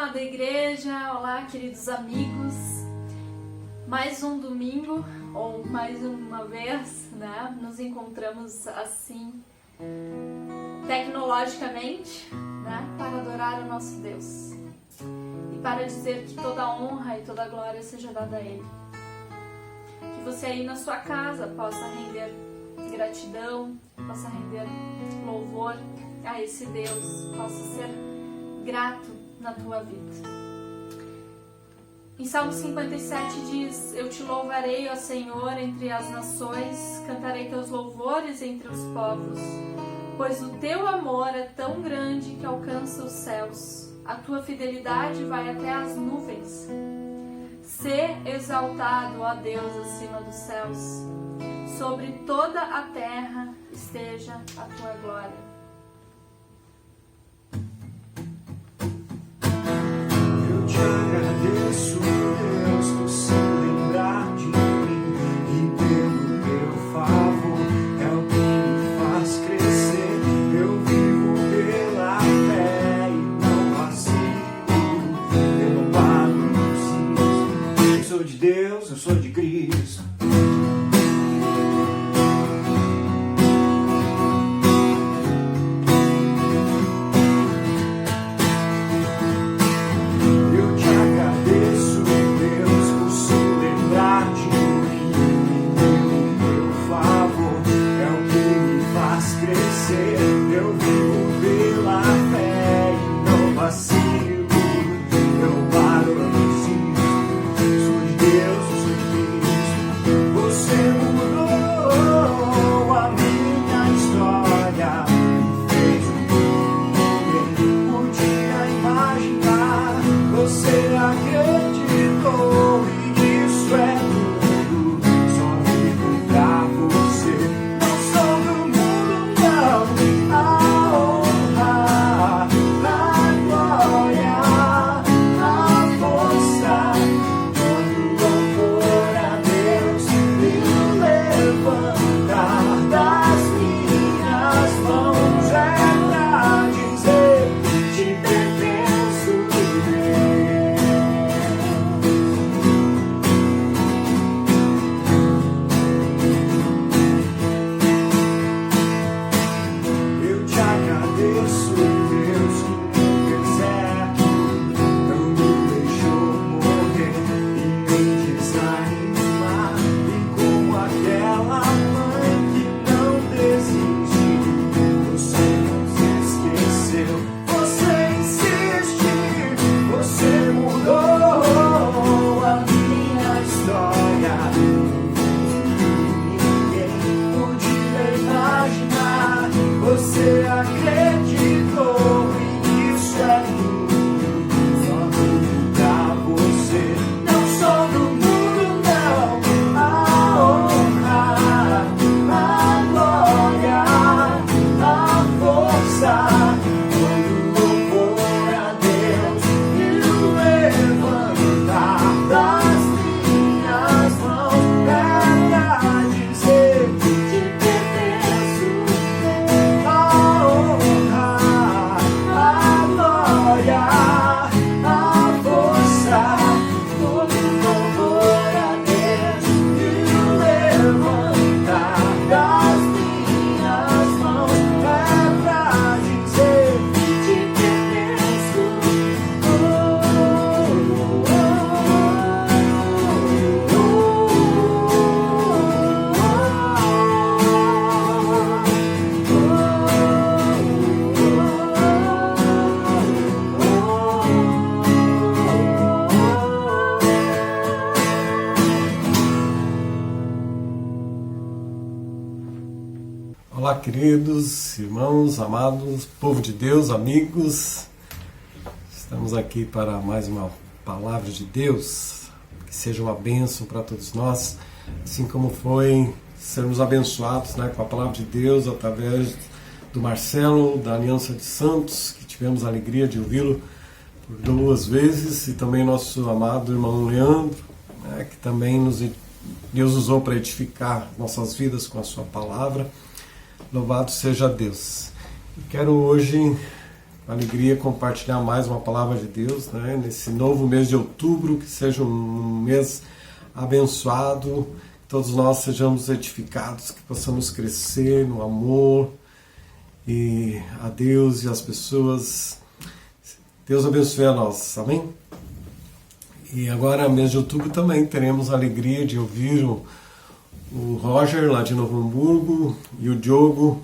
amada igreja, olá queridos amigos. Mais um domingo, ou mais uma vez, né? Nos encontramos assim, tecnologicamente, né? Para adorar o nosso Deus. E para dizer que toda a honra e toda a glória seja dada a Ele. Que você aí na sua casa possa render gratidão, possa render louvor a esse Deus, possa ser grato na tua vida. Em Salmo 57 diz: Eu te louvarei, ó Senhor, entre as nações, cantarei teus louvores entre os povos, pois o teu amor é tão grande que alcança os céus, a tua fidelidade vai até as nuvens. Sê exaltado, ó Deus, acima dos céus, sobre toda a terra esteja a tua glória. Agradeço, Deus, por se lembrar de mim e pelo teu favor é o que me faz crescer. Eu vivo pela fé e não vacilo, eu não paro, não preciso. Eu sou de Deus, eu sou de Cristo. Olá, queridos irmãos, amados, povo de Deus, amigos. Estamos aqui para mais uma palavra de Deus, que seja uma bênção para todos nós, assim como foi sermos abençoados, né, com a palavra de Deus através do Marcelo, da Aliança de Santos, que tivemos a alegria de ouvi-lo por 2 vezes, e também nosso amado irmão Leandro, né, que também Deus usou para edificar nossas vidas com a sua palavra. Louvado seja Deus. Quero hoje alegria compartilhar mais uma palavra de Deus, né? Nesse novo mês de outubro, que seja um mês abençoado, que todos nós sejamos edificados, que possamos crescer no amor e a Deus e as pessoas. Deus abençoe a nós, amém? E agora, mês de outubro, também teremos a alegria de ouvir o Roger, lá de Novo Hamburgo, e o Diogo,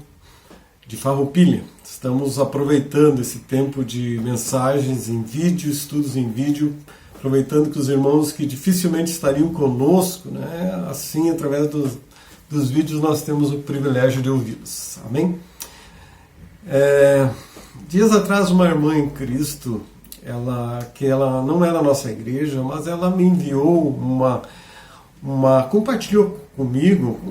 de Farroupilha. Estamos aproveitando esse tempo de mensagens em vídeo, estudos em vídeo, aproveitando que os irmãos que dificilmente estariam conosco, né, assim, através dos vídeos, nós temos o privilégio de ouvi-los. Amém? Dias atrás, uma irmã em Cristo, ela não é da nossa igreja, mas ela me enviou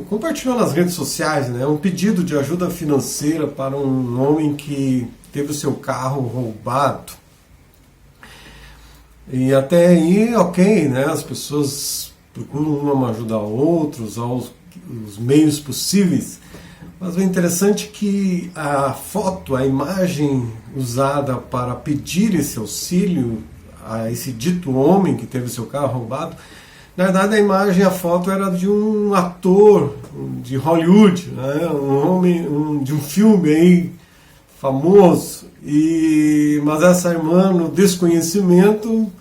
compartilhou nas redes sociais, né, um pedido de ajuda financeira para um homem que teve o seu carro roubado. E até aí, ok, né, as pessoas procuram uma ajudar outros, aos os meios possíveis, mas o interessante é que a imagem usada para pedir esse auxílio a esse dito homem que teve o seu carro roubado, na verdade a foto era de um ator de Hollywood, né? Um homem de um filme aí famoso, mas essa irmã, no desconhecimento,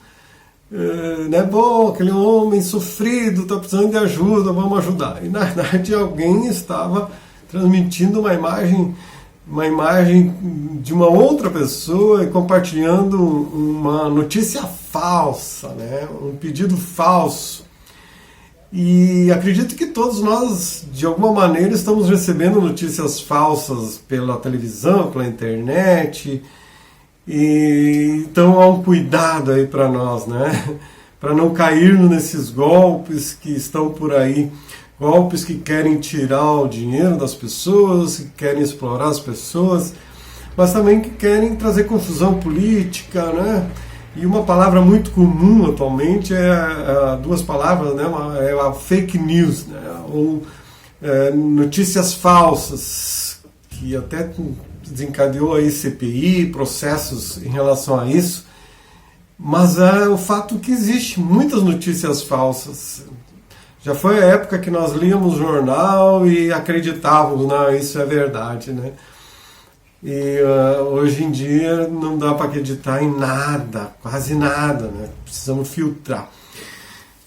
aquele homem sofrido, está precisando de ajuda, vamos ajudar. E na verdade alguém estava transmitindo uma imagem de uma outra pessoa e compartilhando uma notícia falsa, né? Um pedido falso. E acredito que todos nós, de alguma maneira, estamos recebendo notícias falsas pela televisão, pela internet, e então há um cuidado aí para nós, né? Para não cair nesses golpes que estão por aí. Golpes que querem tirar o dinheiro das pessoas, que querem explorar as pessoas, mas também que querem trazer confusão política, né? E uma palavra muito comum atualmente duas palavras, né? É a fake news, né? Ou notícias falsas, que até desencadeou aí CPI, processos em relação a isso, mas é o fato que existe muitas notícias falsas. Já foi a época que nós líamos o jornal e acreditávamos, não, isso é verdade, né? E hoje em dia não dá para acreditar em nada, quase nada, né? Precisamos filtrar.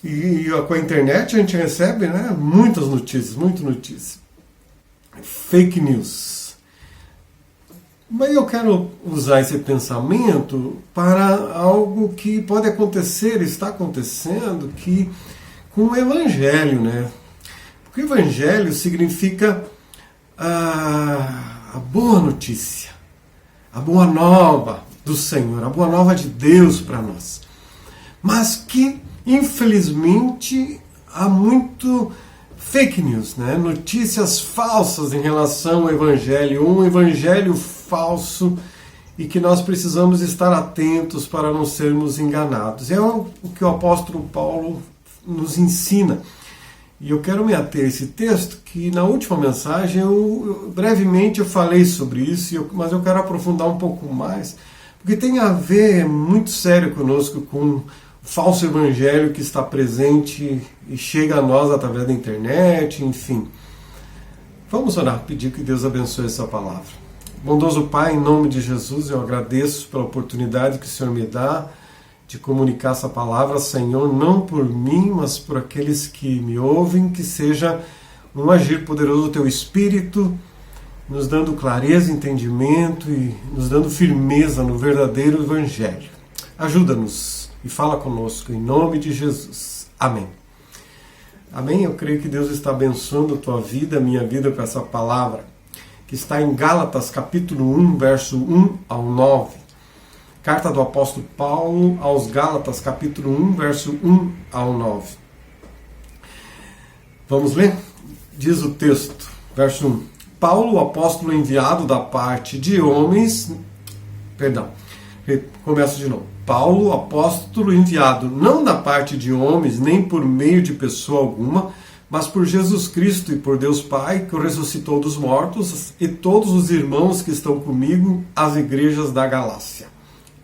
E com a internet a gente recebe, né, muitas notícias. Fake news. Mas eu quero usar esse pensamento para algo que pode acontecer, está acontecendo, com o Evangelho, né? Porque o Evangelho significa a boa notícia, a boa nova do Senhor, a boa nova de Deus para nós. Mas que, infelizmente, há muito fake news, né? Notícias falsas em relação ao Evangelho, um Evangelho falso, e que nós precisamos estar atentos para não sermos enganados. É o que o apóstolo Paulo nos ensina. E eu quero me ater a esse texto, que na última mensagem brevemente eu falei sobre isso, mas eu quero aprofundar um pouco mais, porque tem a ver muito sério conosco com o falso evangelho que está presente e chega a nós através da internet, enfim. Vamos orar, pedir que Deus abençoe essa palavra. Bondoso Pai, em nome de Jesus, eu agradeço pela oportunidade que o Senhor me dá de comunicar essa palavra, Senhor, não por mim, mas por aqueles que me ouvem, que seja um agir poderoso do Teu Espírito, nos dando clareza, entendimento e nos dando firmeza no verdadeiro Evangelho. Ajuda-nos e fala conosco, em nome de Jesus. Amém. Amém? Eu creio que Deus está abençoando a tua vida, a minha vida, com essa palavra, que está em Gálatas, capítulo 1, verso 1 ao 9. Carta do apóstolo Paulo aos Gálatas, capítulo 1, verso 1 ao 9. Vamos ler? Diz o texto, verso 1. Paulo, o apóstolo enviado da parte de homens... Começo de novo. Paulo, apóstolo enviado não da parte de homens, nem por meio de pessoa alguma, mas por Jesus Cristo e por Deus Pai, que o ressuscitou dos mortos, e todos os irmãos que estão comigo, as igrejas da Galácia.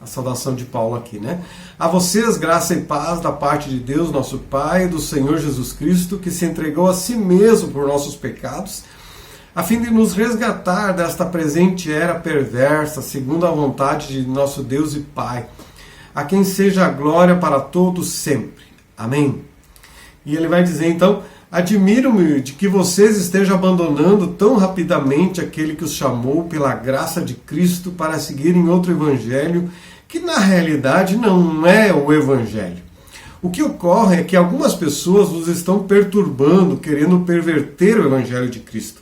A saudação de Paulo aqui, né? A vocês, graça e paz da parte de Deus, nosso Pai, e do Senhor Jesus Cristo, que se entregou a si mesmo por nossos pecados, a fim de nos resgatar desta presente era perversa, segundo a vontade de nosso Deus e Pai, a quem seja a glória para todos sempre. Amém. E ele vai dizer então: admiro-me de que vocês estejam abandonando tão rapidamente aquele que os chamou pela graça de Cristo para seguirem outro evangelho, que na realidade não é o evangelho. O que ocorre é que algumas pessoas nos estão perturbando, querendo perverter o evangelho de Cristo.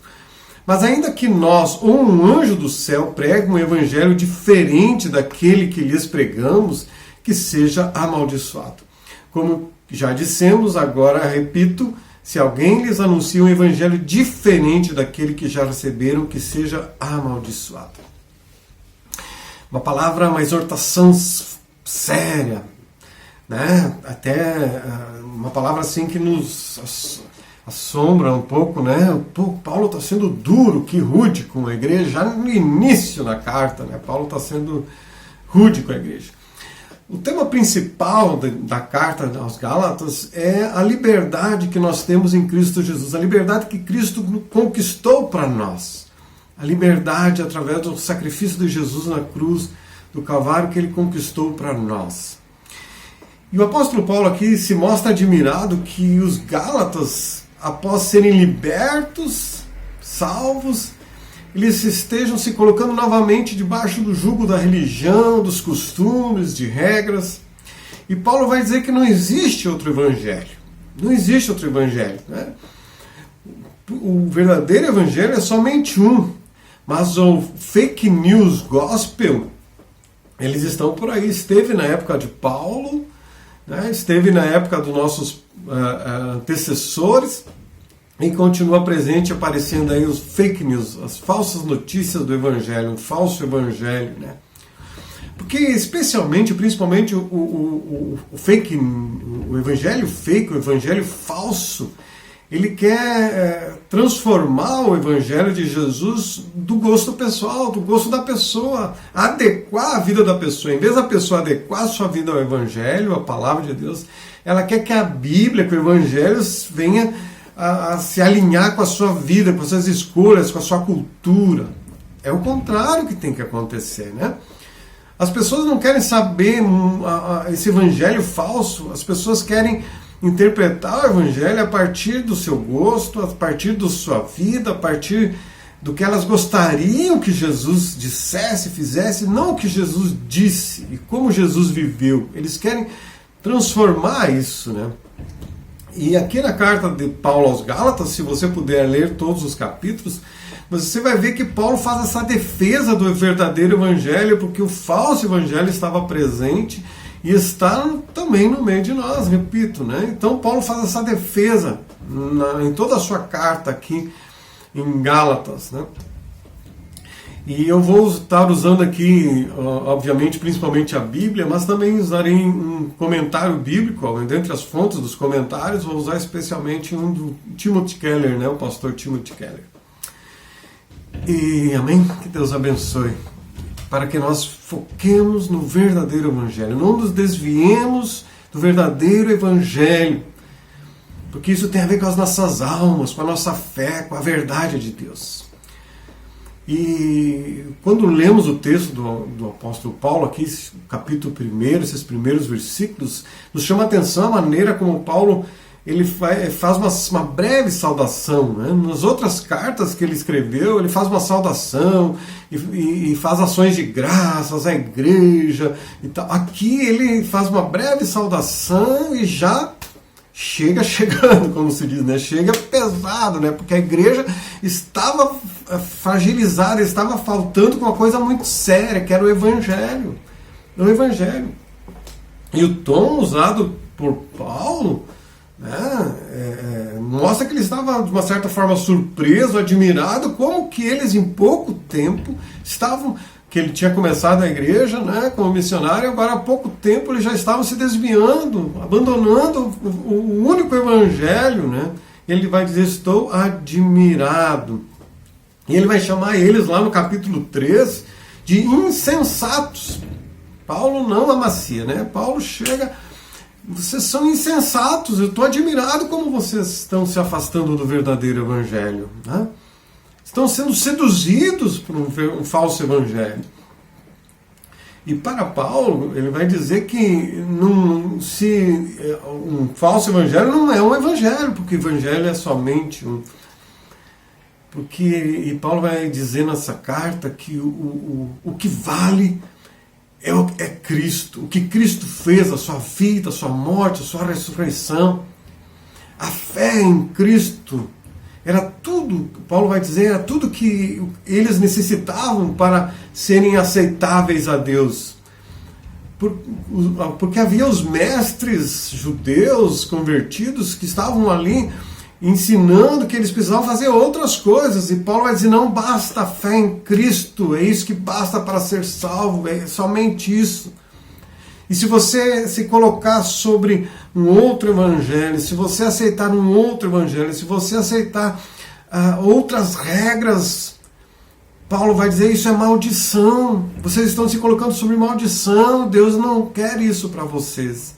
Mas ainda que nós ou um anjo do céu pregue um evangelho diferente daquele que lhes pregamos, que seja amaldiçoado. Como já dissemos, agora repito: se alguém lhes anuncia um evangelho diferente daquele que já receberam, que seja amaldiçoado. Uma palavra, uma exortação séria, né? Até uma palavra assim que nos assombra um pouco, né? Paulo está sendo duro, que rude com a igreja, já no início da carta, né? Paulo está sendo rude com a igreja. O tema principal da carta aos Gálatas é a liberdade que nós temos em Cristo Jesus, a liberdade que Cristo conquistou para nós. A liberdade através do sacrifício de Jesus na cruz do Calvário que ele conquistou para nós. E o apóstolo Paulo aqui se mostra admirado que os Gálatas, após serem libertos, salvos, eles estejam se colocando novamente debaixo do jugo da religião, dos costumes, de regras. E Paulo vai dizer que não existe outro evangelho. Não existe outro evangelho, né? O verdadeiro evangelho é somente um. Mas o fake news gospel, eles estão por aí. Esteve na época de Paulo, né? Esteve na época dos nossos antecessores, e continua presente, aparecendo aí os fake news, as falsas notícias do evangelho, um falso evangelho, né? Porque principalmente o evangelho fake, o evangelho falso, ele quer transformar o evangelho de Jesus do gosto pessoal, do gosto da pessoa, adequar a vida da pessoa. Em vez da pessoa adequar a sua vida ao evangelho, à palavra de Deus, ela quer que a Bíblia, que o evangelho venha a se alinhar com a sua vida, com as suas escolhas, com a sua cultura. É o contrário que tem que acontecer, né? As pessoas não querem saber esse evangelho falso, as pessoas querem interpretar o evangelho a partir do seu gosto, a partir da sua vida, a partir do que elas gostariam que Jesus dissesse, fizesse, não o que Jesus disse e como Jesus viveu. Eles querem transformar isso, né? E aqui na carta de Paulo aos Gálatas, se você puder ler todos os capítulos, você vai ver que Paulo faz essa defesa do verdadeiro evangelho, porque o falso evangelho estava presente e está também no meio de nós, repito, né? Então Paulo faz essa defesa em toda a sua carta aqui em Gálatas, né? E eu vou estar usando aqui, obviamente, principalmente a Bíblia, mas também usarei um comentário bíblico, dentre as fontes dos comentários, vou usar especialmente um do Timothy Keller, né? O pastor Timothy Keller. E amém? Que Deus abençoe. Para que nós foquemos no verdadeiro evangelho, não nos desviemos do verdadeiro evangelho, porque isso tem a ver com as nossas almas, com a nossa fé, com a verdade de Deus. E quando lemos o texto do apóstolo Paulo aqui, capítulo 1, esses primeiros versículos, nos chama a atenção a maneira como Paulo ele faz uma breve saudação, né? Nas outras cartas que ele escreveu, ele faz uma saudação e faz ações de graças à igreja e tal. Aqui ele faz uma breve saudação e já chegando, como se diz, né? Chega pesado, né? Porque a igreja estava fragilizada, estava faltando com uma coisa muito séria, que era o evangelho. O evangelho. E o tom usado por Paulo, né, mostra que ele estava de uma certa forma surpreso, admirado, como que eles em pouco tempo estavam, que ele tinha começado a igreja, né, como missionário, agora há pouco tempo eles já estavam se desviando, abandonando o único evangelho, né, ele vai dizer, estou admirado. E ele vai chamar eles lá no capítulo 3 de insensatos. Paulo não amacia, né? Paulo chega, vocês são insensatos, eu estou admirado como vocês estão se afastando do verdadeiro evangelho, né? Estão sendo seduzidos por um falso evangelho. E para Paulo, ele vai dizer que um falso evangelho não é um evangelho, porque evangelho é somente um. E Paulo vai dizer nessa carta que o que vale é Cristo. O que Cristo fez, a sua vida, a sua morte, a sua ressurreição. A fé em Cristo era tudo, Paulo vai dizer, era tudo que eles necessitavam para serem aceitáveis a Deus. Porque havia os mestres judeus convertidos que estavam ali ensinando que eles precisavam fazer outras coisas. E Paulo vai dizer, não basta a fé em Cristo, é isso que basta para ser salvo, é somente isso. E se você se colocar sobre um outro evangelho, se você aceitar um outro evangelho, se você aceitar outras regras, Paulo vai dizer, isso é maldição. Vocês estão se colocando sobre maldição, Deus não quer isso para vocês.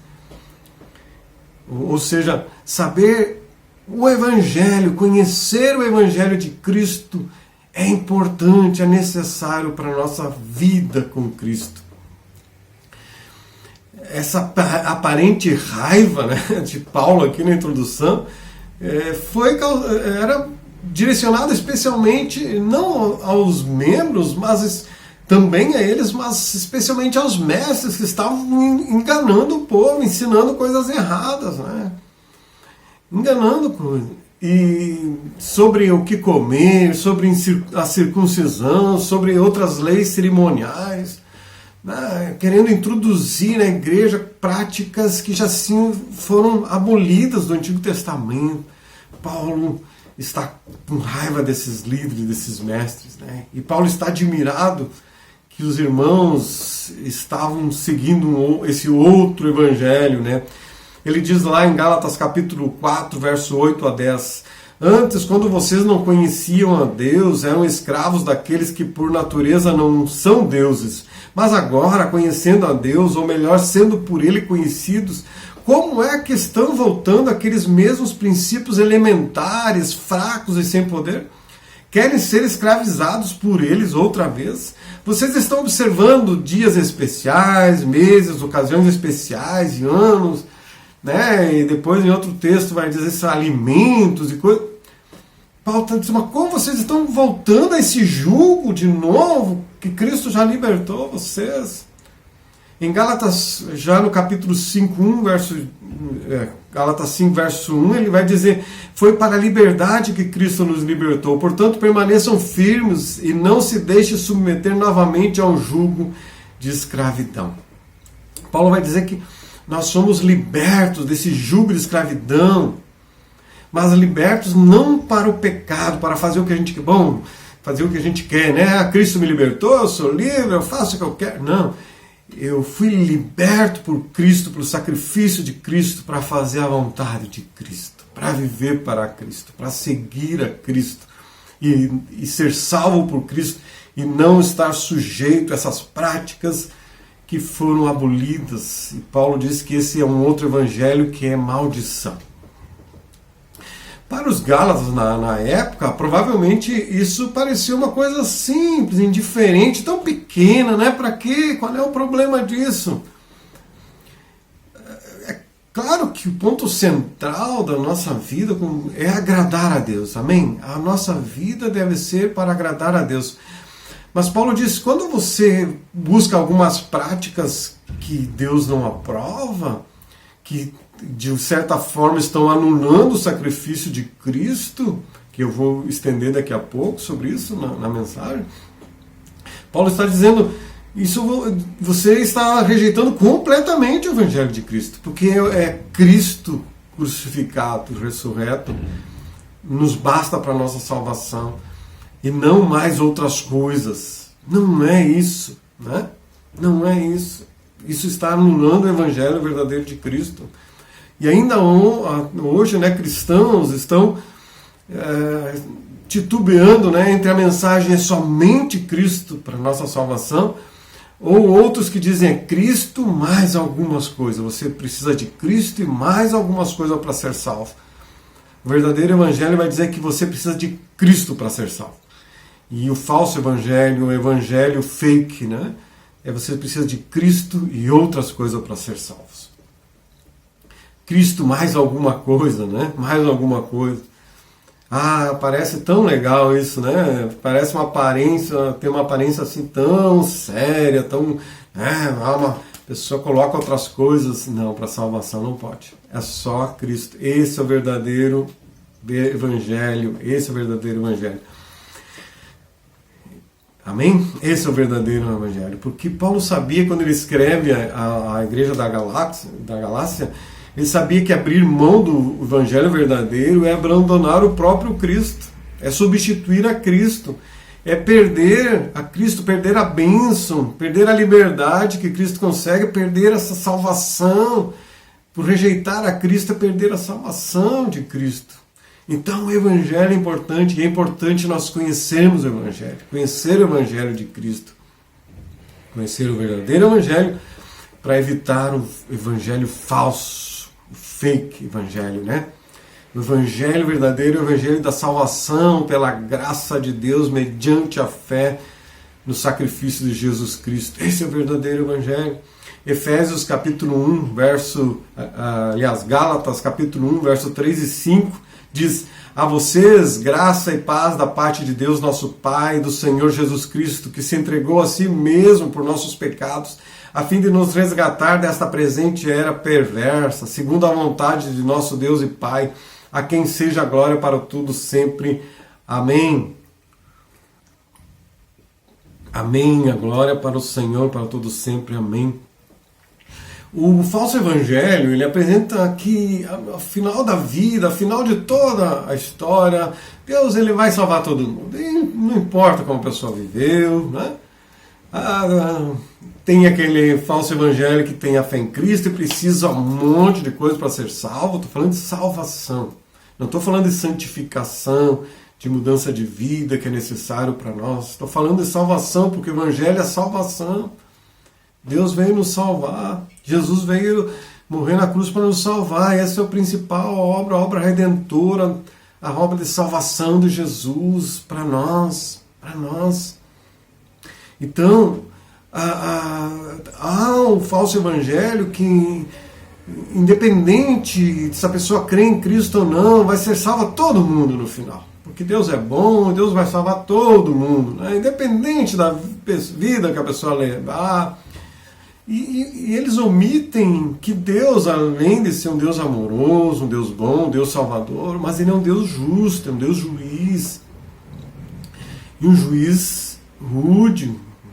Ou seja, saber o evangelho, conhecer o evangelho de Cristo é importante, é necessário para a nossa vida com Cristo. Essa aparente raiva, né, de Paulo aqui na introdução era direcionada especialmente não aos membros, mas também a eles, mas especialmente aos mestres que estavam enganando o povo, ensinando coisas erradas, né? Enganando coisas. E sobre o que comer, sobre a circuncisão, sobre outras leis cerimoniais, querendo introduzir na igreja práticas que já sim foram abolidas do Antigo Testamento. Paulo está com raiva desses líderes, desses mestres, né? E Paulo está admirado que os irmãos estavam seguindo esse outro evangelho, né? Ele diz lá em Gálatas capítulo 4, verso 8 a 10, antes, quando vocês não conheciam a Deus, eram escravos daqueles que por natureza não são deuses. Mas agora, conhecendo a Deus, ou melhor, sendo por Ele conhecidos, como é que estão voltando àqueles mesmos princípios elementares, fracos e sem poder? Querem ser escravizados por eles outra vez? Vocês estão observando dias especiais, meses, ocasiões especiais e anos, né? E depois em outro texto vai dizer alimentos e coisas. Paulo está dizendo, mas como vocês estão voltando a esse jugo de novo, que Cristo já libertou vocês? Em Gálatas, já no capítulo 5, Gálatas 5, verso 1, ele vai dizer, foi para a liberdade que Cristo nos libertou, portanto permaneçam firmes e não se deixem submeter novamente ao jugo de escravidão. Paulo vai dizer que nós somos libertos desse jugo de escravidão, mas libertos não para o pecado, para fazer o que a gente quer. Bom, fazer o que a gente quer, né? Cristo me libertou, eu sou livre, eu faço o que eu quero. Não, eu fui liberto por Cristo, pelo sacrifício de Cristo, para fazer a vontade de Cristo, para viver para Cristo, para seguir a Cristo e ser salvo por Cristo e não estar sujeito a essas práticas que foram abolidas. E Paulo diz que esse é um outro evangelho que é maldição. Para os Gálatas na época, provavelmente isso parecia uma coisa simples, indiferente, tão pequena, né? Para quê? Qual é o problema disso? É claro que o ponto central da nossa vida é agradar a Deus, amém? A nossa vida deve ser para agradar a Deus. Mas Paulo diz, quando você busca algumas práticas que Deus não aprova, que de certa forma estão anulando o sacrifício de Cristo, que eu vou estender daqui a pouco sobre isso na mensagem, Paulo está dizendo, você está rejeitando completamente o Evangelho de Cristo, porque é Cristo crucificado, ressurreto, nos basta para a nossa salvação, e não mais outras coisas. Não é isso, né? Não é isso. Isso está anulando o Evangelho verdadeiro de Cristo. E ainda hoje, né, cristãos estão titubeando, né, entre a mensagem é somente Cristo para nossa salvação, ou outros que dizem é Cristo mais algumas coisas. Você precisa de Cristo e mais algumas coisas para ser salvo. O verdadeiro evangelho vai dizer que você precisa de Cristo para ser salvo. E o falso evangelho, o evangelho fake, né, você precisa de Cristo e outras coisas para ser salvos. Cristo mais alguma coisa, né? Mais alguma coisa. Ah, parece tão legal isso, né? Parece uma aparência, tem uma aparência assim tão séria, tão... uma pessoa coloca outras coisas. Não, para salvação não pode. É só Cristo. Esse é o verdadeiro evangelho. Esse é o verdadeiro evangelho. Amém? Esse é o verdadeiro evangelho. Porque Paulo sabia, quando ele escreve a igreja da Galácia, ele sabia que abrir mão do evangelho verdadeiro é abandonar o próprio Cristo, é substituir a Cristo, é perder a Cristo, perder a bênção, perder a liberdade que Cristo consegue, perder essa salvação. Por rejeitar a Cristo é perder a salvação de Cristo. Então o evangelho é importante, e é importante nós conhecermos o evangelho, conhecer o evangelho de Cristo, conhecer o verdadeiro evangelho para evitar o evangelho falso, o fake evangelho, né? O evangelho verdadeiro é o evangelho da salvação pela graça de Deus mediante a fé no sacrifício de Jesus Cristo. Esse é o verdadeiro evangelho. Efésios capítulo 1, Gálatas capítulo 1, verso 3 e 5 diz: a vocês graça e paz da parte de Deus nosso Pai e do Senhor Jesus Cristo, que se entregou a si mesmo por nossos pecados, a fim de nos resgatar desta presente era perversa, segundo a vontade de nosso Deus e Pai, a quem seja a glória para tudo sempre. Amém. Amém. A glória para o Senhor para tudo sempre. Amém. O falso evangelho, ele apresenta que ao final da vida, ao final de toda a história, Deus ele vai salvar todo mundo. E não importa como a pessoa viveu, né? Tem aquele falso evangelho que tem a fé em Cristo e precisa um monte de coisa para ser salvo. Estou falando de salvação. Não estou falando de santificação, de mudança de vida que é necessário para nós. Estou falando de salvação, porque o evangelho é salvação. Deus veio nos salvar. Jesus veio morrer na cruz para nos salvar. Essa é a principal obra, a obra redentora, a obra de salvação de Jesus para nós. Para nós. Então, há um falso evangelho que, independente se a pessoa crê em Cristo ou não, vai ser salva todo mundo no final. Porque Deus é bom, Deus vai salvar todo mundo, né? Independente da vida que a pessoa levar. E eles omitem que Deus, além de ser um Deus amoroso, um Deus bom, um Deus salvador, mas Ele é um Deus justo, é um Deus juiz. E um juiz rude,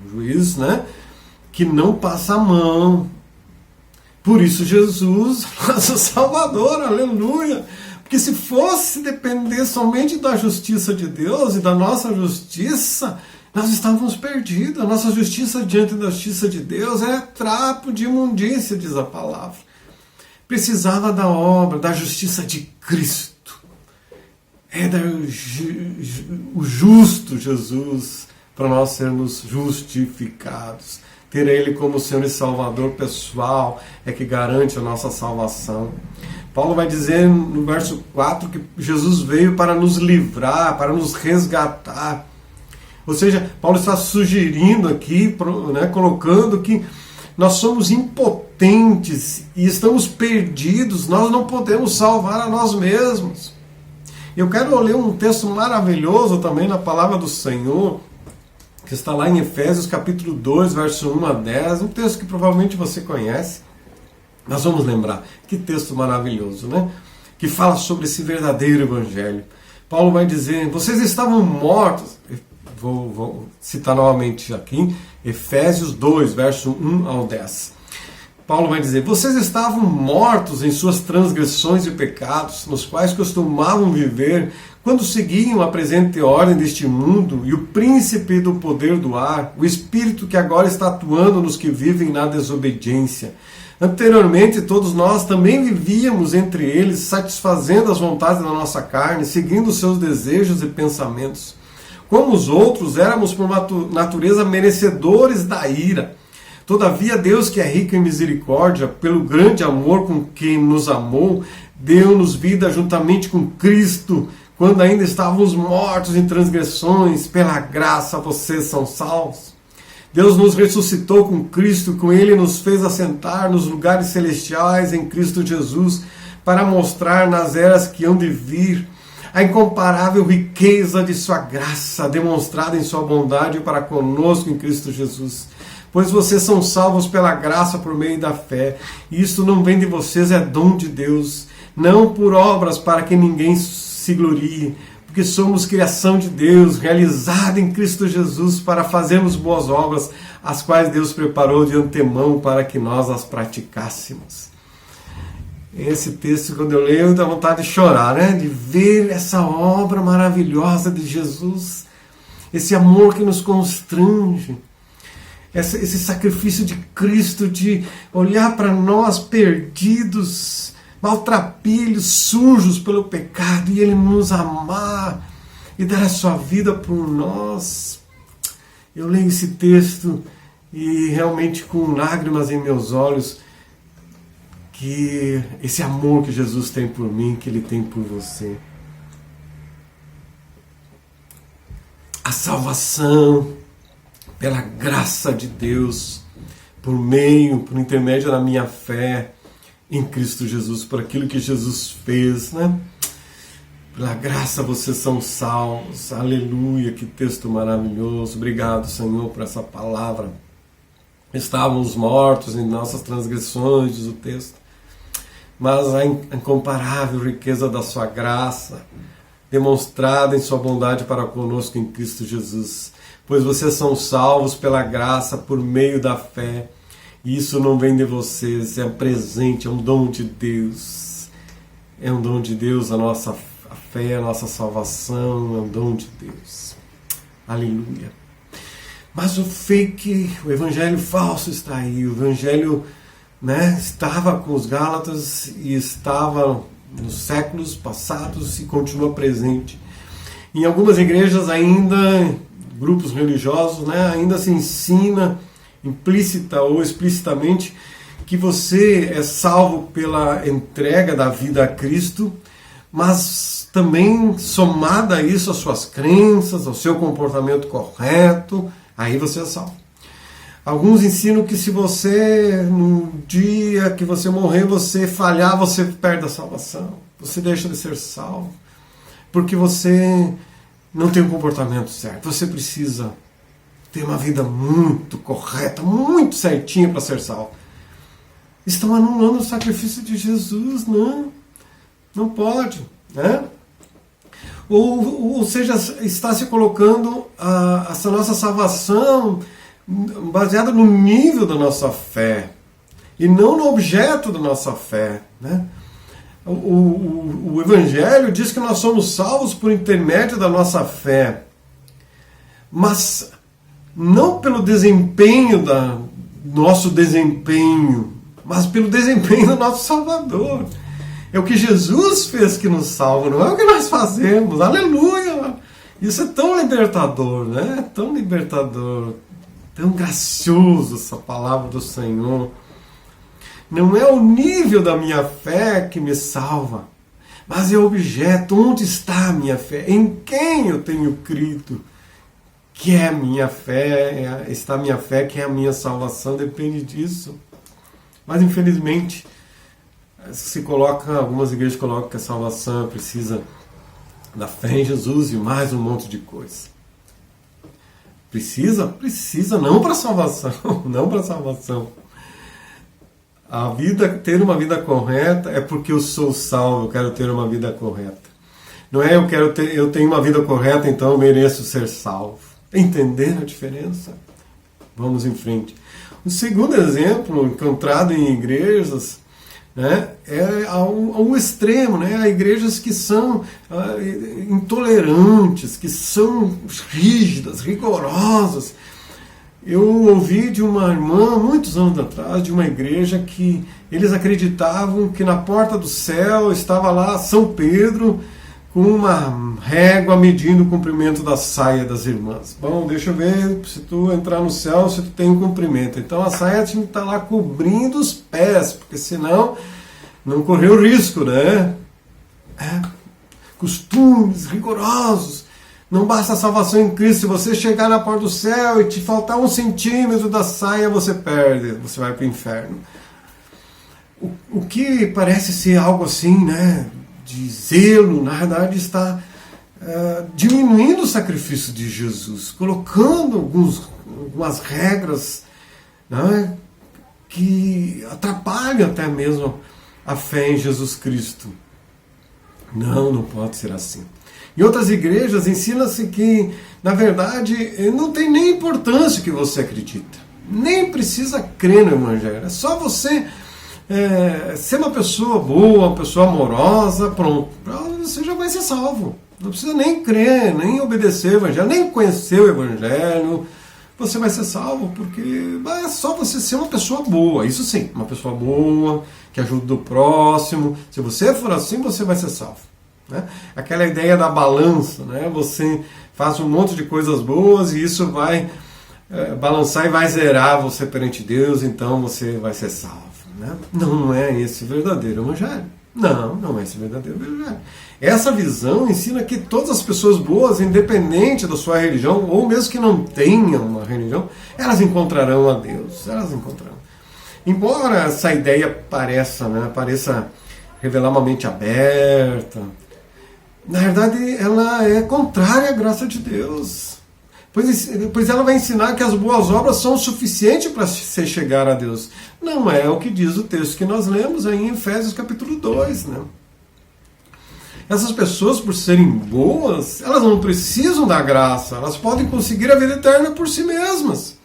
um juiz, né, que não passa a mão. Por isso Jesus, nosso Salvador, aleluia. Porque se fosse depender somente da justiça de Deus e da nossa justiça, nós estávamos perdidos. A nossa justiça diante da justiça de Deus é trapo de imundícia, diz a palavra. Precisava da obra, da justiça de Cristo. O justo Jesus, para nós sermos justificados. Ter Ele como Senhor e Salvador pessoal é que garante a nossa salvação. Paulo vai dizer no verso 4 que Jesus veio para nos livrar, para nos resgatar. Ou seja, Paulo está sugerindo aqui, né, colocando que nós somos impotentes e estamos perdidos, nós não podemos salvar a nós mesmos. Eu quero ler um texto maravilhoso também na palavra do Senhor, que está lá em Efésios capítulo 2, verso 1 a 10, um texto que provavelmente você conhece. Nós vamos lembrar, que texto maravilhoso, né? Que fala sobre esse verdadeiro evangelho. Paulo vai dizer, vocês estavam mortos. Vou citar novamente aqui, Efésios 2, verso 1 ao 10. Paulo vai dizer, vocês estavam mortos em suas transgressões e pecados, nos quais costumavam viver, quando seguiam a presente ordem deste mundo e o príncipe do poder do ar, o espírito que agora está atuando nos que vivem na desobediência. Anteriormente, todos nós também vivíamos entre eles, satisfazendo as vontades da nossa carne, seguindo os seus desejos e pensamentos. Como os outros, éramos por natureza merecedores da ira. Todavia, Deus, que é rico em misericórdia, pelo grande amor com que nos amou, deu-nos vida juntamente com Cristo, quando ainda estávamos mortos em transgressões. Pela graça vocês são salvos. Deus nos ressuscitou com Cristo, com Ele nos fez assentar nos lugares celestiais em Cristo Jesus, para mostrar nas eras que hão de vir a incomparável riqueza de sua graça, demonstrada em sua bondade para conosco em Cristo Jesus. Pois vocês são salvos pela graça por meio da fé, e isto não vem de vocês, é dom de Deus, não por obras para que ninguém se glorie, porque somos criação de Deus, realizada em Cristo Jesus, para fazermos boas obras, as quais Deus preparou de antemão para que nós as praticássemos. Esse texto, quando eu leio, dá vontade de chorar, né? De ver essa obra maravilhosa de Jesus, esse amor que nos constrange, esse sacrifício de Cristo, de olhar para nós perdidos, maltrapilhos, sujos pelo pecado, e Ele nos amar e dar a sua vida por nós. Eu leio esse texto e realmente com lágrimas em meus olhos, que esse amor que Jesus tem por mim, que Ele tem por você. A salvação pela graça de Deus, por intermédio da minha fé em Cristo Jesus, por aquilo que Jesus fez, né? Pela graça vocês são salvos. Aleluia, que texto maravilhoso. Obrigado, Senhor, por essa palavra. Estávamos mortos em nossas transgressões, diz o texto, mas a incomparável riqueza da sua graça, demonstrada em sua bondade para conosco em Cristo Jesus. Pois vocês são salvos pela graça por meio da fé. E isso não vem de vocês, é um presente, é um dom de Deus. É um dom de Deus, a fé, a nossa salvação, é um dom de Deus. Aleluia. Mas o evangelho falso está aí. O evangelho, né, estava com os Gálatas e estava nos séculos passados e continua presente. Em algumas igrejas ainda, grupos religiosos, né, ainda se ensina implícita ou explicitamente que você é salvo pela entrega da vida a Cristo, mas também somada a isso as suas crenças, ao seu comportamento correto, aí você é salvo. Alguns ensinam que se você, no dia que você morrer, você falhar, você perde a salvação, você deixa de ser salvo, porque você não tem um comportamento certo, você precisa ter uma vida muito correta, muito certinha para ser salvo. Estão anulando o sacrifício de Jesus, não pode, né? Ou seja, está se colocando essa nossa salvação baseada no nível da nossa fé e não no objeto da nossa fé, né? O Evangelho diz que nós somos salvos por intermédio da nossa fé, mas não pelo desempenho nosso desempenho, mas pelo desempenho do nosso Salvador. É o que Jesus fez que nos salva, não é o que nós fazemos. Aleluia! Isso é tão libertador, né? Tão libertador, tão gracioso essa palavra do Senhor. Não é o nível da minha fé que me salva, mas é o objeto. Onde está a minha fé? Em quem eu tenho crido? Que é a minha fé, está a minha fé, que é a minha salvação, depende disso. Mas infelizmente, algumas igrejas colocam que a salvação precisa da fé em Jesus e mais um monte de coisa. Precisa, não para salvação, não para salvação. Ter uma vida correta é porque eu sou salvo, eu quero ter uma vida correta. Não é eu tenho uma vida correta, então eu mereço ser salvo. Entender a diferença? Vamos em frente. O segundo exemplo encontrado em igrejas, né, é ao extremo, né? Há igrejas que são intolerantes, que são rígidas, rigorosas, Eu ouvi de uma irmã, muitos anos atrás, de uma igreja, que eles acreditavam que na porta do céu estava lá São Pedro com uma régua medindo o comprimento da saia das irmãs. Bom, deixa eu ver se tu entrar no céu, se tu tem um comprimento. Então a saia tinha que estar lá cobrindo os pés, porque senão não correu risco, né? Costumes rigorosos. Não basta a salvação em Cristo. Se você chegar na porta do céu e te faltar 1 centímetro da saia, você perde, você vai para o inferno. O que parece ser algo assim, né, de zelo, na verdade está diminuindo o sacrifício de Jesus, colocando algumas regras, né, que atrapalham até mesmo a fé em Jesus Cristo. Não pode ser assim. Em outras igrejas ensina-se que, na verdade, não tem nem importância o que você acredita. Nem precisa crer no Evangelho. É só você ser uma pessoa boa, uma pessoa amorosa, pronto. Você já vai ser salvo. Não precisa nem crer, nem obedecer o Evangelho, nem conhecer o Evangelho. Você vai ser salvo porque é só você ser uma pessoa boa. Isso sim, uma pessoa boa, que ajuda o próximo. Se você for assim, você vai ser salvo. Né? Aquela ideia da balança, né? Você faz um monte de coisas boas e isso vai balançar e vai zerar você perante Deus, então você vai ser salvo. Né? Não é esse o verdadeiro Evangelho. Não é esse o verdadeiro Evangelho. Essa visão ensina que todas as pessoas boas, independente da sua religião, ou mesmo que não tenham uma religião, elas encontrarão a Deus. Elas encontrarão. Embora essa ideia pareça revelar uma mente aberta, na verdade ela é contrária à graça de Deus. Pois ela vai ensinar que as boas obras são suficientes para se chegar a Deus. Não é o que diz o texto que nós lemos aí em Efésios capítulo 2. Né? Essas pessoas, por serem boas, elas não precisam da graça, elas podem conseguir a vida eterna por si mesmas.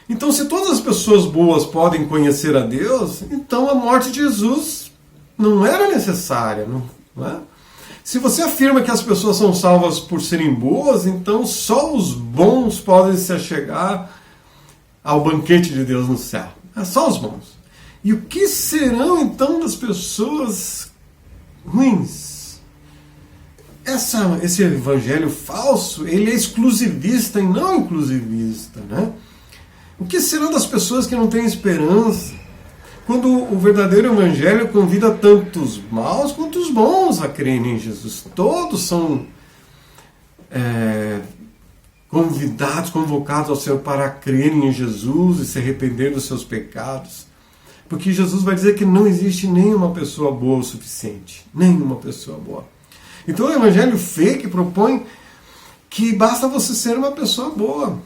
Então, se todas as pessoas boas podem conhecer a Deus, então a morte de Jesus não era necessária. Não é? Se você afirma que as pessoas são salvas por serem boas, então só os bons podem se achegar ao banquete de Deus no céu. É só os bons. E o que serão então das pessoas ruins? Esse evangelho falso, ele é exclusivista e não inclusivista. Né? O que serão das pessoas que não têm esperança? Quando o verdadeiro evangelho convida tanto os maus quanto os bons a crerem em Jesus. Todos são convocados ao Senhor para crerem em Jesus e se arrepender dos seus pecados. Porque Jesus vai dizer que não existe nenhuma pessoa boa o suficiente. Nenhuma pessoa boa. Então o evangelho fake propõe que basta você ser uma pessoa boa.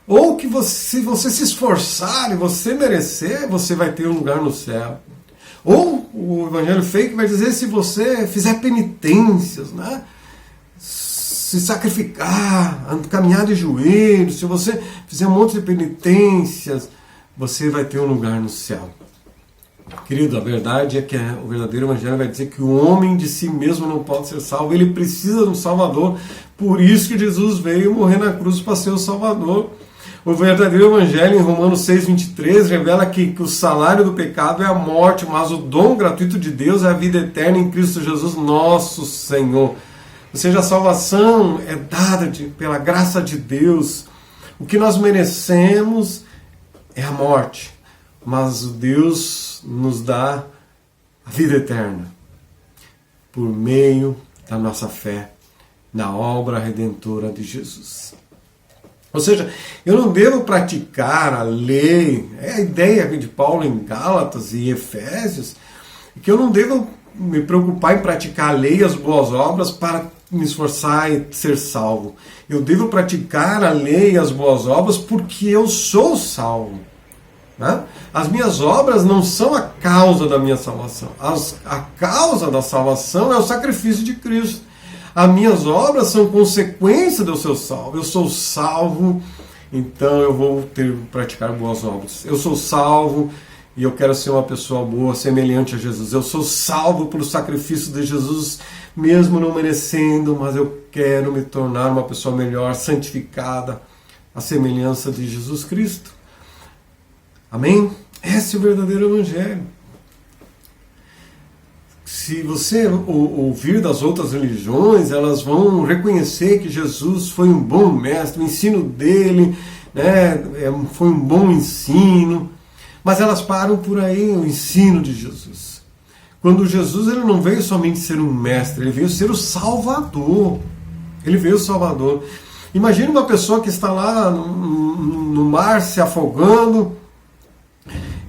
Ou que se você se esforçar e você merecer, você vai ter um lugar no céu. Ou o evangelho fake vai dizer se você fizer penitências, né? Se sacrificar, caminhar de joelhos, se você fizer um monte de penitências, você vai ter um lugar no céu. Querido, a verdade é que o verdadeiro evangelho vai dizer que o homem de si mesmo não pode ser salvo, ele precisa de um salvador, por isso que Jesus veio morrer na cruz para ser o salvador. O verdadeiro evangelho em Romanos 6,23 revela que o salário do pecado é a morte, mas o dom gratuito de Deus é a vida eterna em Cristo Jesus, nosso Senhor. Ou seja, a salvação é dada pela graça de Deus. O que nós merecemos é a morte, mas Deus nos dá a vida eterna por meio da nossa fé na obra redentora de Jesus. Ou seja, eu não devo praticar a lei, é a ideia de Paulo em Gálatas e Efésios, que eu não devo me preocupar em praticar a lei e as boas obras para me esforçar e ser salvo. Eu devo praticar a lei e as boas obras porque eu sou salvo. Né? As minhas obras não são a causa da minha salvação. A causa da salvação é o sacrifício de Cristo. As minhas obras são consequência de eu ser salvo. Eu sou salvo, então eu vou ter que praticar boas obras. Eu sou salvo e eu quero ser uma pessoa boa, semelhante a Jesus. Eu sou salvo pelo sacrifício de Jesus, mesmo não merecendo, mas eu quero me tornar uma pessoa melhor, santificada a semelhança de Jesus Cristo. Amém? Esse é o verdadeiro Evangelho. Se você ouvir das outras religiões, elas vão reconhecer que Jesus foi um bom mestre, o ensino dele, né, foi um bom ensino, mas elas param por aí, o ensino de Jesus. Quando Jesus ele não veio somente ser um mestre, ele veio ser o Salvador. Ele veio o Salvador. Imagine uma pessoa que está lá no mar se afogando,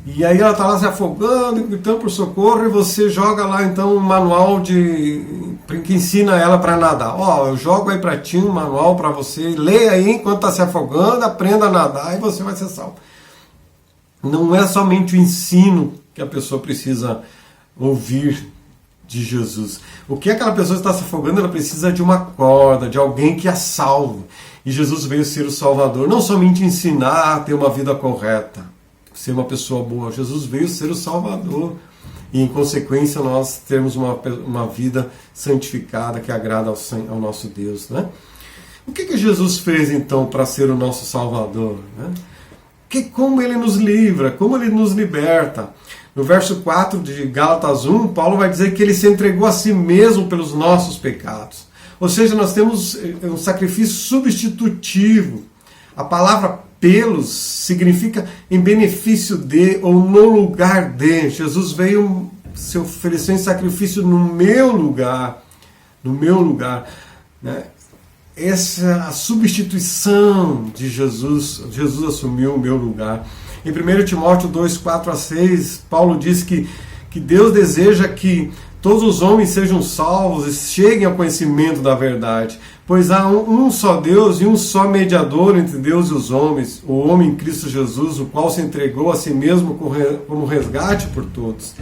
e aí ela está lá se afogando, gritando por socorro, e você joga lá então um manual que ensina ela para nadar. Eu jogo aí para ti um manual para você, leia aí enquanto está se afogando, aprenda a nadar e você vai ser salvo. Não é somente o ensino que a pessoa precisa ouvir de Jesus. O que aquela pessoa está se afogando, ela precisa de uma corda, de alguém que a salve. E Jesus veio ser o Salvador, não somente ensinar a ter uma vida correta, ser uma pessoa boa. Jesus veio ser o Salvador e, em consequência, nós termos uma vida santificada que agrada ao nosso Deus, né? O que Jesus fez, então, para ser o nosso Salvador, né? Como Ele nos livra, como Ele nos liberta. No verso 4 de Gálatas 1, Paulo vai dizer que Ele se entregou a si mesmo pelos nossos pecados. Ou seja, nós temos um sacrifício substitutivo. A palavra pelos significa em benefício de ou no lugar de. Jesus veio se oferecer em sacrifício no meu lugar. No meu lugar. Né? Essa é a substituição de Jesus. Jesus assumiu o meu lugar. Em 1 Timóteo 2, 4 a 6, Paulo diz que Deus deseja que todos os homens sejam salvos e cheguem ao conhecimento da verdade. Pois há um só Deus e um só mediador entre Deus e os homens, o homem Cristo Jesus, o qual se entregou a si mesmo como resgate por todos.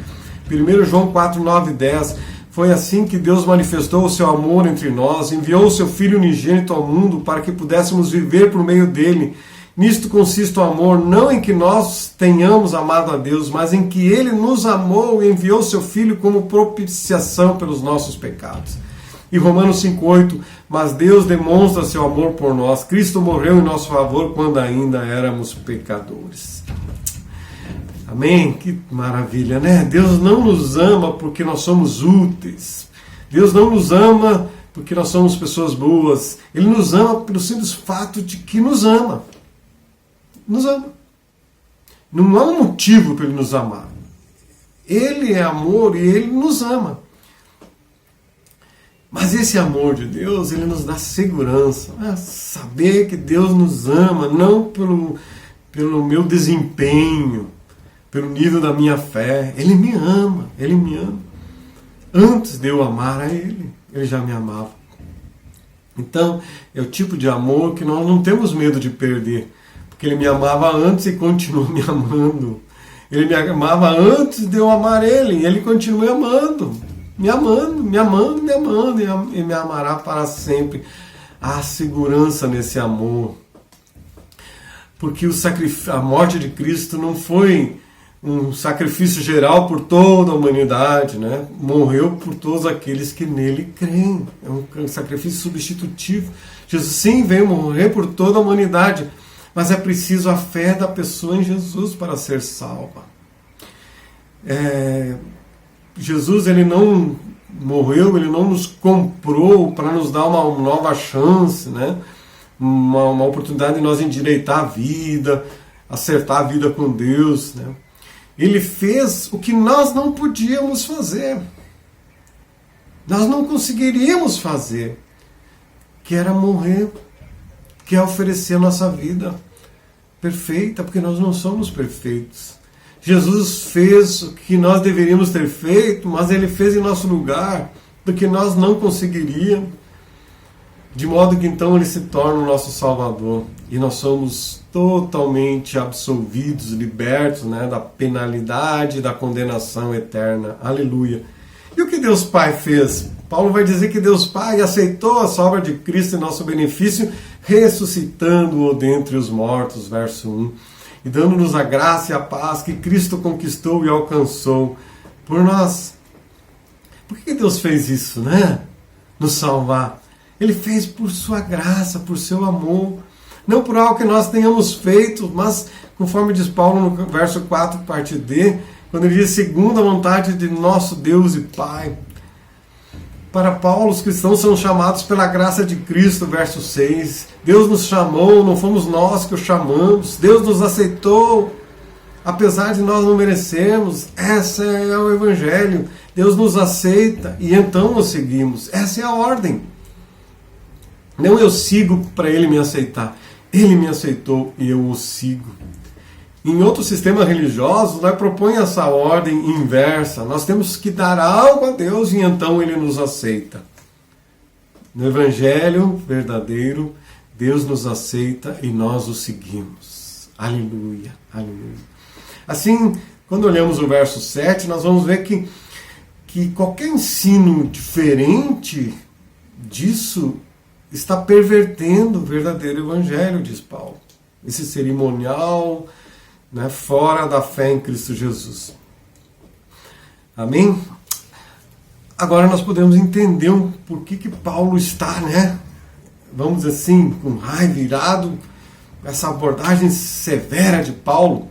1 João 4, 9 e 10. Foi assim que Deus manifestou o seu amor entre nós, enviou o seu Filho unigênito ao mundo para que pudéssemos viver por meio dele. Nisto consiste o amor, não em que nós tenhamos amado a Deus, mas em que Ele nos amou e enviou seu Filho como propiciação pelos nossos pecados. E Romanos 5,8, mas Deus demonstra seu amor por nós. Cristo morreu em nosso favor quando ainda éramos pecadores. Amém? Que maravilha, né? Deus não nos ama porque nós somos úteis. Deus não nos ama porque nós somos pessoas boas. Ele nos ama pelo simples fato de que nos ama. Nos ama. Não há um motivo para Ele nos amar. Ele é amor e Ele nos ama. Mas esse amor de Deus, Ele nos dá segurança. Saber que Deus nos ama, não pelo meu desempenho, pelo nível da minha fé. Ele me ama, Ele me ama. Antes de eu amar a Ele, Ele já me amava. Então, é o tipo de amor que nós não temos medo de perder. Porque Ele me amava antes e continua me amando. Ele me amava antes de eu amar Ele. E Ele continua me amando, e me amará para sempre. Há segurança nesse amor. Porque a morte de Cristo não foi um sacrifício geral por toda a humanidade, né? Morreu por todos aqueles que nele creem. É um sacrifício substitutivo. Jesus sim veio morrer por toda a humanidade. Mas é preciso a fé da pessoa em Jesus para ser salva. Jesus ele não morreu, Ele não nos comprou para nos dar uma nova chance, né? Uma oportunidade de nós endireitar a vida, acertar a vida com Deus, né? Ele fez o que nós não podíamos fazer. Nós não conseguiríamos fazer, que era morrer, que é oferecer a nossa vida perfeita, porque nós não somos perfeitos. Jesus fez o que nós deveríamos ter feito, mas Ele fez em nosso lugar, do que nós não conseguiríamos, de modo que então Ele se torna o nosso Salvador, e nós somos totalmente absolvidos, libertos, né, da penalidade, da condenação eterna. Aleluia! E o que Deus Pai fez? Paulo vai dizer que Deus Pai aceitou a obra de Cristo em nosso benefício, ressuscitando-o dentre os mortos, verso 1, e dando-nos a graça e a paz que Cristo conquistou e alcançou por nós. Por que Deus fez isso, né? Nos salvar. Ele fez por sua graça, por seu amor. não por algo que nós tenhamos feito, mas conforme diz Paulo no verso 4, parte D, quando ele diz segundo a vontade de nosso Deus e Pai. Para Paulo, os cristãos são chamados pela graça de Cristo, verso 6. Deus nos chamou, não fomos nós que o chamamos. Deus nos aceitou, apesar de nós não merecermos. Esse é o Evangelho. Deus nos aceita e então o seguimos. Essa é a ordem. Não eu sigo para Ele me aceitar. Ele me aceitou e eu o sigo. Em outros sistemas religiosos, nós propõe essa ordem inversa. Nós temos que dar algo a Deus e então Ele nos aceita. No Evangelho verdadeiro, Deus nos aceita e nós o seguimos. Aleluia, aleluia. Assim, quando olhamos o verso 7, nós vamos ver que qualquer ensino diferente disso está pervertendo o verdadeiro Evangelho, diz Paulo. Esse cerimonial, né, fora da fé em Cristo Jesus. Amém? Agora nós podemos entender por que Paulo está, né, vamos dizer assim, com raiva, irado, essa abordagem severa de Paulo,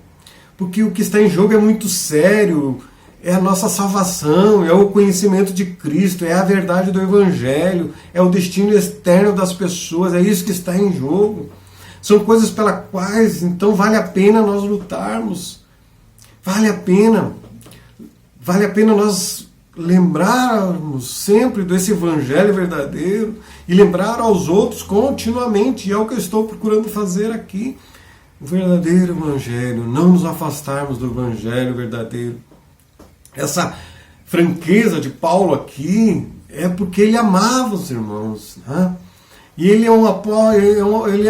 porque o que está em jogo é muito sério, é a nossa salvação, é o conhecimento de Cristo, é a verdade do Evangelho, é o destino eterno das pessoas, é isso que está em jogo. São coisas pelas quais, então, vale a pena nós lutarmos. Vale a pena nós lembrarmos sempre desse Evangelho verdadeiro e lembrar aos outros continuamente, e é o que eu estou procurando fazer aqui. O verdadeiro Evangelho, não nos afastarmos do Evangelho verdadeiro. Essa franqueza de Paulo aqui é porque ele amava os irmãos, né? E ele era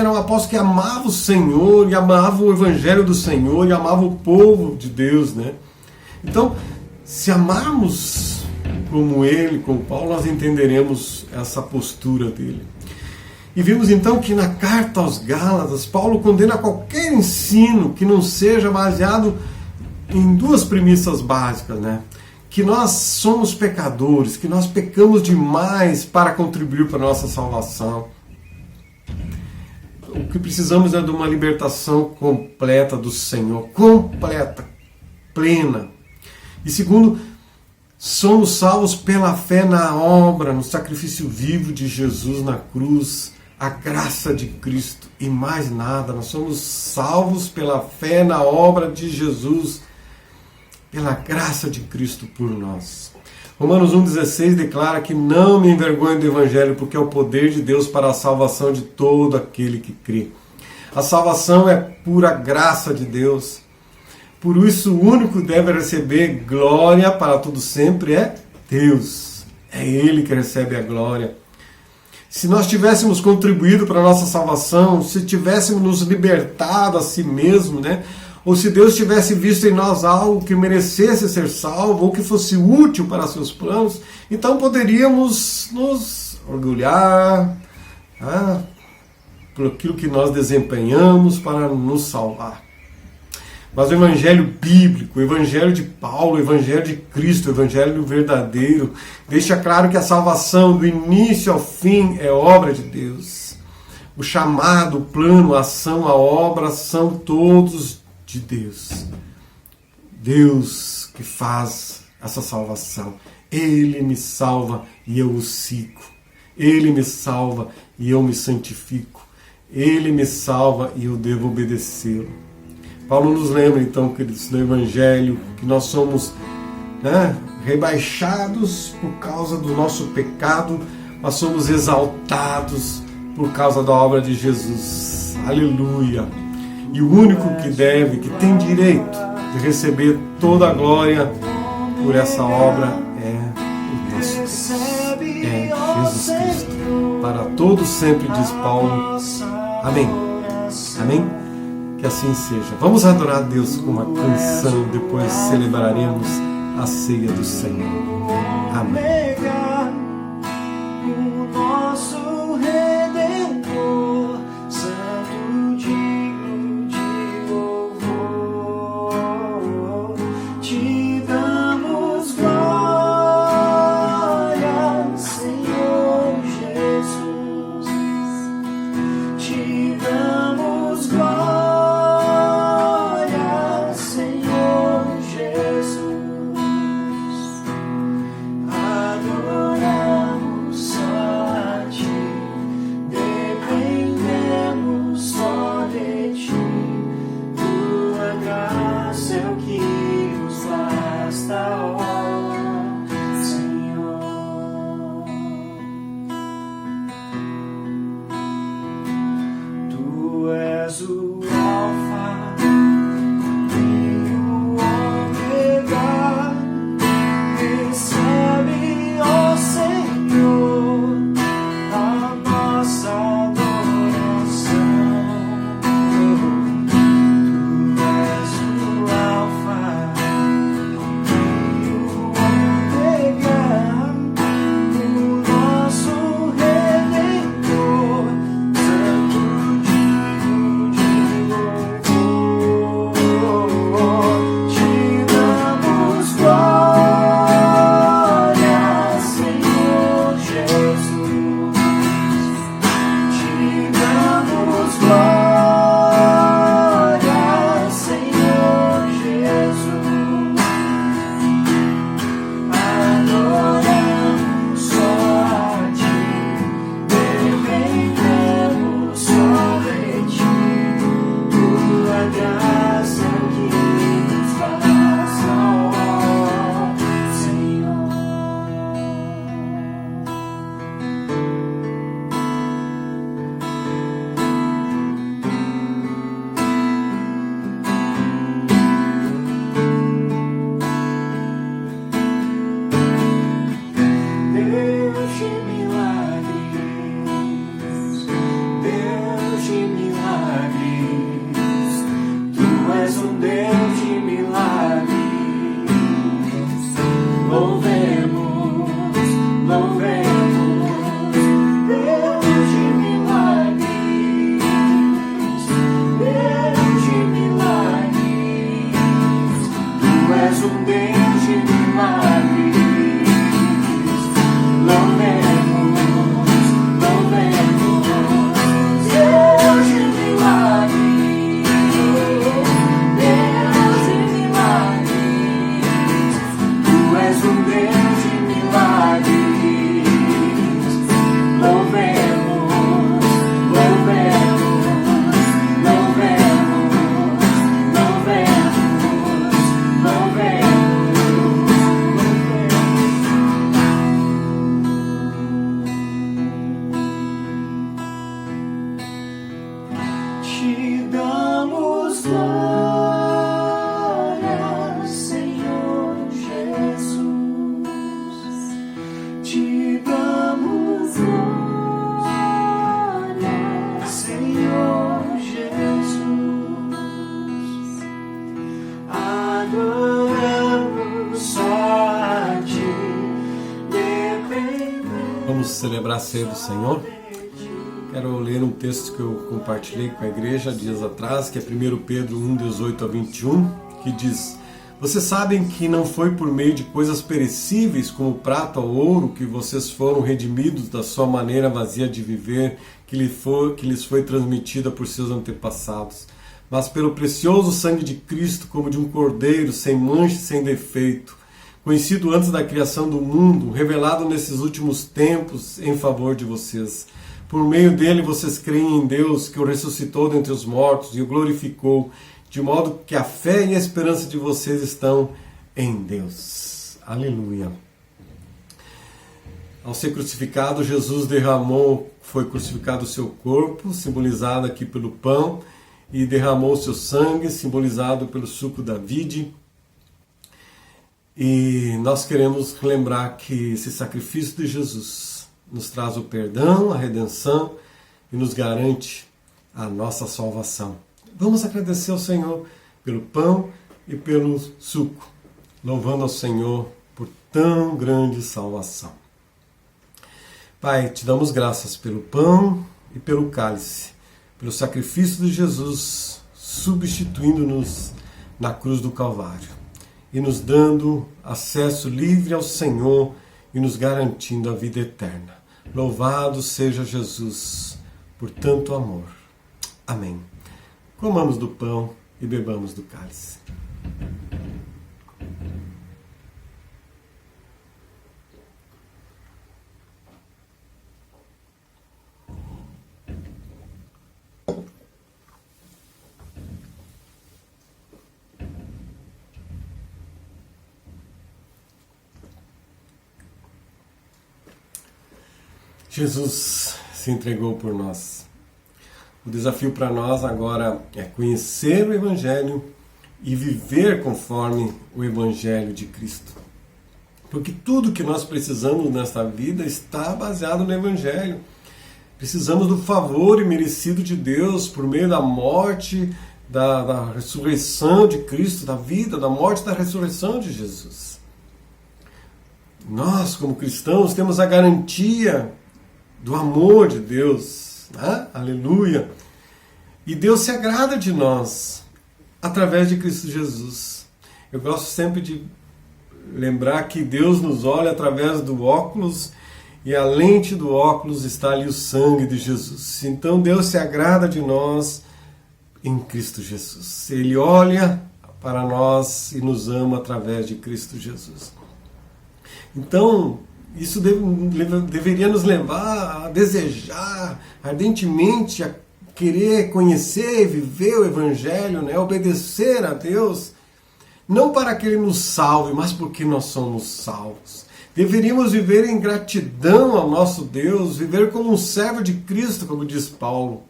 um apóstolo que amava o Senhor, e amava o Evangelho do Senhor, e amava o povo de Deus, né? Então, se amarmos como ele, como Paulo, nós entenderemos essa postura dele. E vimos então que na carta aos Gálatas, Paulo condena qualquer ensino que não seja baseado em duas premissas básicas, né? Que nós somos pecadores, que nós pecamos demais para contribuir para a nossa salvação. O que precisamos é de uma libertação completa do Senhor, completa, plena. E segundo, somos salvos pela fé na obra, no sacrifício vivo de Jesus na cruz, a graça de Cristo e mais nada. Nós somos salvos pela fé na obra de Jesus, pela graça de Cristo por nós. Romanos 1,16 declara que não me envergonho do Evangelho, porque é o poder de Deus para a salvação de todo aquele que crê. A salvação é pura graça de Deus. Por isso, o único que deve receber glória para todo sempre é Deus. É Ele que recebe a glória. Se nós tivéssemos contribuído para a nossa salvação, se tivéssemos nos libertado a si mesmo, né? Ou se Deus tivesse visto em nós algo que merecesse ser salvo, ou que fosse útil para seus planos, então poderíamos nos orgulhar por aquilo que nós desempenhamos para nos salvar. Mas o Evangelho bíblico, o Evangelho de Paulo, o Evangelho de Cristo, o Evangelho verdadeiro, deixa claro que a salvação do início ao fim é obra de Deus. O chamado, o plano, a ação, a obra são todos de Deus. Deus que faz essa salvação. Ele me salva e eu o sigo. Ele me salva e eu me santifico. Ele me salva e eu devo obedecê-lo. Paulo nos lembra então, queridos, do Evangelho, que nós somos, né, rebaixados por causa do nosso pecado, mas somos exaltados por causa da obra de Jesus. Aleluia! E o único que deve, que tem direito de receber toda a glória por essa obra é o nosso Deus, é Jesus Cristo. Para todos sempre, diz Paulo. Amém. Amém? Que assim seja. Vamos adorar a Deus com uma canção, depois celebraremos a ceia do Senhor. Amém. O nosso Redentor, santo, digno de louvor, te damos glória, Senhor Jesus, te damos um Deus de milagres. Louvemos, louvemos, louvemos, louvemos, louvemos, louvemos. Te damos glória, Senhor Jesus. Te damos glória, Senhor Jesus. Adoramos só a Ti, dependemos. Vamos celebrar a ceia do Senhor. Quero ler um texto que eu compartilhei com a igreja dias atrás, que é 1 Pedro 1, 18 a 21, que diz: Vocês sabem que não foi por meio de coisas perecíveis, como prata ou ouro, que vocês foram redimidos da sua maneira vazia de viver, que lhes foi transmitida por seus antepassados, mas pelo precioso sangue de Cristo, como de um cordeiro, sem mancha e sem defeito, conhecido antes da criação do mundo, revelado nesses últimos tempos em favor de vocês. Por meio dele vocês creem em Deus, que o ressuscitou dentre os mortos e o glorificou, de modo que a fé e a esperança de vocês estão em Deus. Aleluia. Ao ser crucificado, Jesus foi crucificado o seu corpo, simbolizado aqui pelo pão, e derramou o seu sangue, simbolizado pelo suco da vide. E nós queremos lembrar que esse sacrifício de Jesus nos traz o perdão, a redenção e nos garante a nossa salvação. Vamos agradecer ao Senhor pelo pão e pelo suco, louvando ao Senhor por tão grande salvação. Pai, te damos graças pelo pão e pelo cálice, pelo sacrifício de Jesus, substituindo-nos na cruz do Calvário e nos dando acesso livre ao Senhor e nos garantindo a vida eterna. Louvado seja Jesus por tanto amor. Amém. Comamos do pão e bebamos do cálice. Jesus se entregou por nós. O desafio para nós agora é conhecer o Evangelho e viver conforme o Evangelho de Cristo. Porque tudo que nós precisamos nesta vida está baseado no Evangelho. Precisamos do favor imerecido de Deus por meio da morte, da ressurreição de Cristo, da vida, da morte e da ressurreição de Jesus. Nós, como cristãos, temos a garantia do amor de Deus, né? Aleluia! E Deus se agrada de nós através de Cristo Jesus. Eu gosto sempre de lembrar que Deus nos olha através do óculos e a lente do óculos está ali o sangue de Jesus. Então Deus se agrada de nós em Cristo Jesus. Ele olha para nós e nos ama através de Cristo Jesus. Então, isso deveria nos levar a desejar ardentemente, a querer conhecer e viver o Evangelho, né? Obedecer a Deus, não para que Ele nos salve, mas porque nós somos salvos. Deveríamos viver em gratidão ao nosso Deus, viver como um servo de Cristo, como diz Paulo.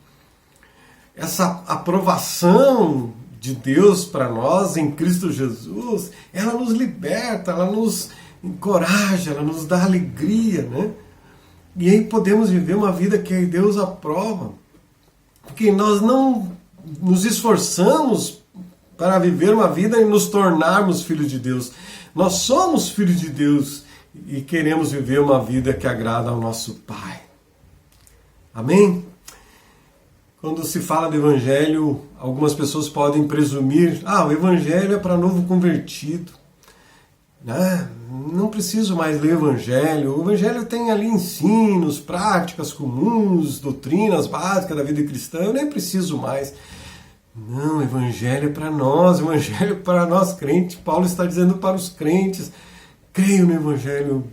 Essa aprovação de Deus para nós em Cristo Jesus, ela nos liberta, ela nos encoraja, ela nos dá alegria, né? E aí podemos viver uma vida que Deus aprova, porque nós não nos esforçamos para viver uma vida e nos tornarmos filhos de Deus. Nós somos filhos de Deus e queremos viver uma vida que agrada ao nosso Pai. Amém? Quando se fala do Evangelho, algumas pessoas podem presumir: o Evangelho é para novo convertido. Não preciso mais ler o Evangelho. O Evangelho tem ali ensinos, práticas comuns, doutrinas básicas da vida cristã. Eu nem preciso mais. Não, o Evangelho é para nós. O Evangelho é para nós crentes. Paulo está dizendo para os crentes: creio no Evangelho,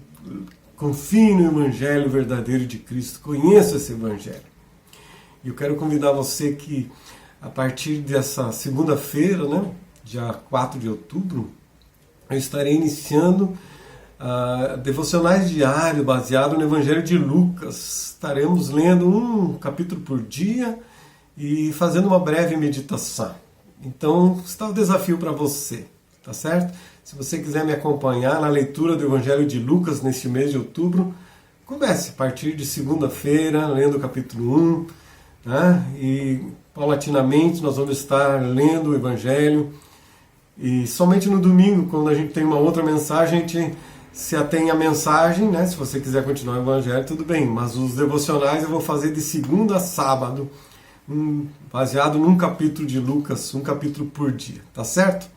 confie no Evangelho verdadeiro de Cristo, conheça esse Evangelho. E eu quero convidar você que, a partir dessa segunda-feira, né, dia 4 de outubro, eu estarei iniciando devocionais diários baseado no Evangelho de Lucas. Estaremos lendo um capítulo por dia e fazendo uma breve meditação. Então, está o desafio para você, tá certo? Se você quiser me acompanhar na leitura do Evangelho de Lucas neste mês de outubro, comece a partir de segunda-feira, lendo o capítulo 1, né? E paulatinamente nós vamos estar lendo o Evangelho. E somente no domingo, quando a gente tem uma outra mensagem, a gente se atém à mensagem, né? Se você quiser continuar o Evangelho, tudo bem. Mas os devocionais eu vou fazer de segunda a sábado, baseado num capítulo de Lucas, um capítulo por dia, tá certo?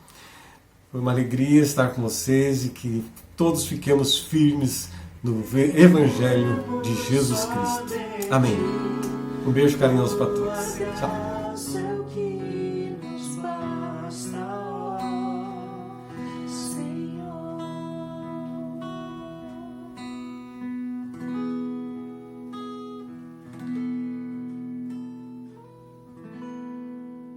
Foi uma alegria estar com vocês e que todos fiquemos firmes no Evangelho de Jesus Cristo. Amém. Um beijo carinhoso para todos. Tchau.